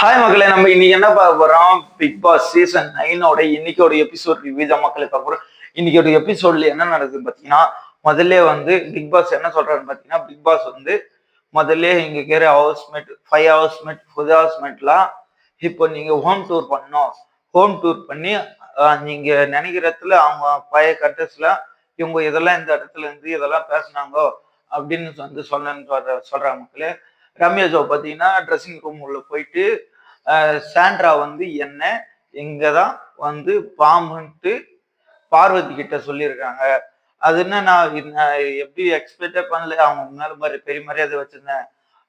Hi மக்களே, நம்ம இன்னைக்கு என்ன பார்க்க போறோம்? பிக் பாஸ் சீசன் 9 இன்னைக்கோட எபிசோட் ரிவ்யூ தான் மக்களே பார்க்க போறோம். இன்னைக்கோட எபிசோட்ல என்ன நடக்குதுன்னு பாத்தீங்கன்னா, முதல்ல வந்து பிக் பாஸ் என்ன சொல்றாருன்னு பாத்தீங்கன்னா, பிக் பாஸ் வந்து முதல்ல இங்க இருக்கிற ஹவுஸ்மேட் 5 ஹவுஸ்மேட் புது ஹவுஸ்மேட்லாம் இப்போ நீங்க ஹோம் டூர் பண்ணணும். ஹோம் டூர் பண்ணி நீங்க நினைக்கிற இடத்துல அவங்க பழைய கட்டஸ்ல இவங்க இதெல்லாம் இந்த இடத்துல இருந்து இதெல்லாம் பேசினாங்க அப்படின்னு வந்து சொல்றாங்க மக்களே. ரம்யா ஜோ பாத்தீங்கன்னா ட்ரெஸ்ஸிங் ரூம் உள்ள போயிட்டு சாண்ட்ரா வந்து என்ன இங்கதான் வந்து பாம்புன்ட்டு பார்வதி கிட்ட சொல்லியிருக்காங்க. அது என்ன நான் எப்படி எக்ஸ்பெக்டே பண்ணல. அவங்க முன்னால மாதிரி பெரிய மரியாதை வச்சிருந்தேன்.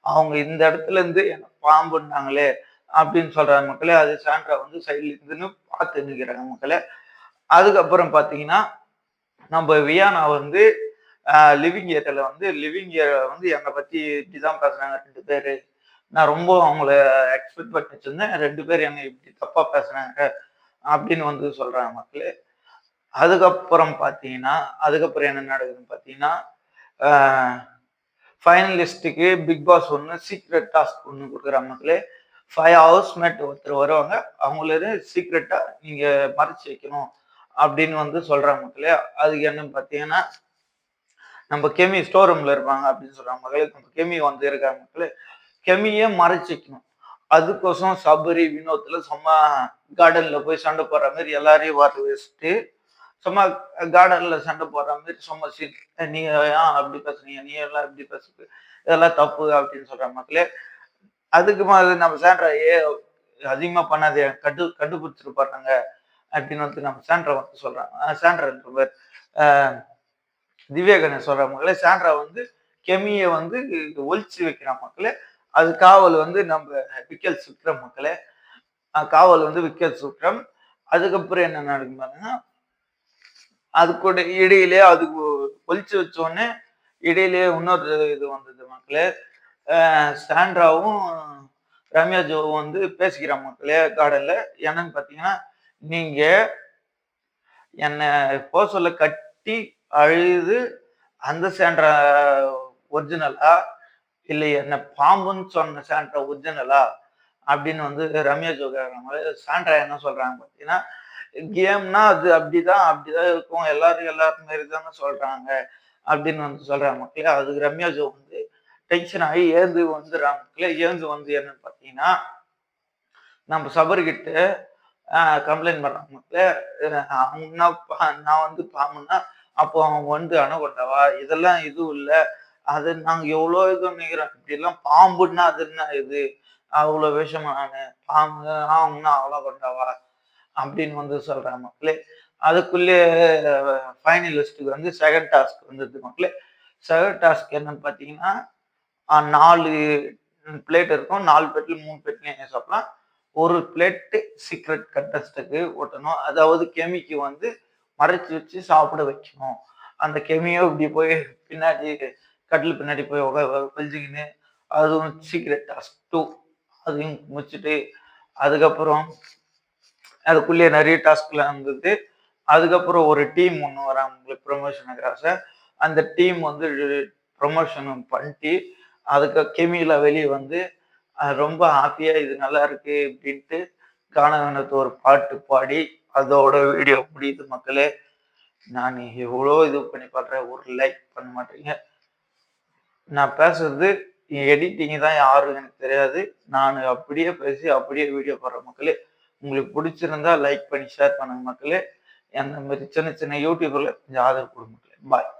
அவங்க இந்த இடத்துல இருந்து என்ன பாம்புன்னாங்களே அப்படின்னு சொல்றாங்க மக்களே. அது சாண்ட்ரா வந்து சைட்ல இருந்துன்னு பார்த்து நிற்கிறாங்க மக்களே. அதுக்கப்புறம் பாத்தீங்கன்னா நம்ம வியானா வந்து லிவிங் ஏரியால வந்து என்னை பத்தி இப்படிதான் பேசுறாங்க 2 பேரு. நான் ரொம்ப அவங்கள எக்ஸ்பெக்ட் பண்ணி வச்சிருந்தேன். 2 பேர் என்னை இப்படி தப்பா பேசுறாங்க அப்படின்னு வந்து சொல்றாங்க மக்களே. அதுக்கப்புறம் என்ன நடக்குதுன்னு பாத்தீங்கன்னா, ஃபைனலிஸ்டுக்கு பிக் பாஸ் ஒன்று சீக்ரெட் டாஸ்க் ஒன்று கொடுக்குறாங்க மக்களே. 5 ஹவுஸ்மேட் ஒருத்தர் வருவாங்க. அவங்கள சீக்ரெட்டா நீங்க மறைச்சு வைக்கணும் அப்படின்னு வந்து சொல்றாங்க மக்களே. அதுக்கு என்னன்னு பாத்தீங்கன்னா, நம்ம கெமி ஸ்டோர் ரூம்ல இருப்பாங்க அப்படின்னு சொல்றாங்க மக்களே. நம்ம கெமி வந்து இருக்காங்க மக்களே. கெமியை மறைச்சு வைக்கணும். அதுக்கோசம் சபரி வினோத்ல சும்மா கார்டன்ல போய் சண்டை போடுற மாதிரி எல்லாரையும் வர வச்சுட்டு சும்மா கார்டன்ல சண்டை போடுற மாதிரி சும்மா நீங்க ஏன் அப்படி பேசுறீங்க, நீ எல்லாம் இப்படி பேசுறது, இதெல்லாம் தப்பு அப்படின்னு சொல்ற மக்களே. அதுக்கு நம்ம சாண்ட்ரா அதிகமா பண்ணாதே கண்டுபிடிச்சிட்டு போறாங்க அப்படின்னு வந்து நம்ம சாண்ட்ரா வந்து சொல்றாங்க. சாண்ட்ரா பேர் திவ்யா கணேஷ் சொல்ற மக்களே. சாண்ட்ரா வந்து கெமியை வந்து ஒழிச்சு வைக்கிற மக்களே. அது காவல் வந்து நம்ம விக்கல் சுற்ற மக்களே. காவல் வந்து விக்கல் சுற்றம். அதுக்கப்புறம் என்ன நடக்கும் பாருங்கன்னா, அது கூட இடையிலே அதுக்கு ஒழிச்சு வச்சோடனே இடையிலே இன்னொரு இது வந்தது மக்களே. சாண்ட்ராவும் ரம்யா ஜோவும் வந்து பேசிக்கிறாங்க மக்களே கார்டன்ல. என்னன்னு பாத்தீங்கன்னா, நீங்க என்னை போ சொல்ல கட்டி அழுது அந்த சாண்ட்ரா ஒரிஜினலா இல்லை என்ன பாம்புன்னு சொன்ன சாண்ட்ரா ஒரிஜினலா அப்படின்னு வந்து ரம்யா ஜோ கேட்கறாங்க. சாண்ட்ரா என்ன சொல்றாங்க பாத்தீங்கன்னா, கேம்னா அது அப்படிதான் இருக்கும், எல்லாரும் மாரி தானே சொல்றாங்க அப்படின்னு வந்து சொல்றாங்க மக்களே. அதுக்கு ரம்யா ஜோ வந்து டென்ஷன் ஆகி ஏந்து வந்துடுறாங்க மக்களே. ஏந்து வந்து என்னன்னு பாத்தீங்கன்னா, நம்ம சபர்கிட்ட கம்ப்ளைண்ட் பண்றாங்க மக்களே. நான் வந்து பாம்புன்னா அப்போ அவங்க வந்து அணுகொண்டவா, இதெல்லாம் இதுவும் இல்ல, அது நாங்க எவ்வளோ இது நினைக்கிறோம், இப்படி எல்லாம் பாம்புன்னா அது என்ன இது, அவ்வளவு விஷமா நானு பாம்பு அவங்கன்னா அவ்வளோ கொண்டவா அப்படின்னு வந்து சொல்றாங்க மக்களே. அதுக்குள்ளே ஃபைனலிஸ்டுக்கு வந்து செகண்ட் டாஸ்க் வந்தது மக்களே. செகண்ட் டாஸ்க் என்னன்னு பாத்தீங்கன்னா, 4 பிளேட் இருக்கும். 4 பிளேட்ல 3 பிளேட் நீங்க சாப்பிடலாம். ஒரு பிளேட் சீக்ரெட் கண்டஸ்டுக்கு ஓட்டணும். அதாவது கெமிக்கு வந்து மறைச்சு வச்சு சாப்பிட வைக்கணும். அந்த கெமியோ இப்படி போய் பின்னாடி கட்டில் பின்னாடி போய் ஒழிஞ்சுக்கின்னு அதுவும் சீக்ரெட் டாஸ்க் 2 அதையும் முடிச்சுட்டு அதுக்கப்புறம் அதுக்குள்ளேயே நிறைய டாஸ்க்லாம் இருந்தது. அதுக்கப்புறம் ஒரு டீம் ஒன்று வராங்க உங்களுக்கு ப்ரொமோஷனுக்காக. அந்த டீம் வந்து ப்ரொமோஷன் பண்ணிட்டு அதுக்கு கெமியில வெளியே வந்து ரொம்ப ஹாப்பியா இது நல்லா இருக்கு அப்படின்ட்டு கானகனத்து ஒரு பாட்டு பாடி அதோட வீடியோ முடியுது மக்களே. நான் எவ்வளோ இது பண்ணி பாக்குறேன், ஒரு லைக் பண்ண மாட்டீங்க. நான் பேசுறது எடிட்டிங் தான் யாரும் எனக்கு தெரியாது. நான் அப்படியே பேசி அப்படியே வீடியோ போடுறேன் மக்களே. உங்களுக்கு பிடிச்சிருந்தா லைக் பண்ணி ஷேர் பண்ணுங்க மக்களே. அந்த மாதிரி சின்ன சின்ன யூடியூபர்ல கொஞ்சம் ஆதரவு கொடுங்க மக்களே. பாய்.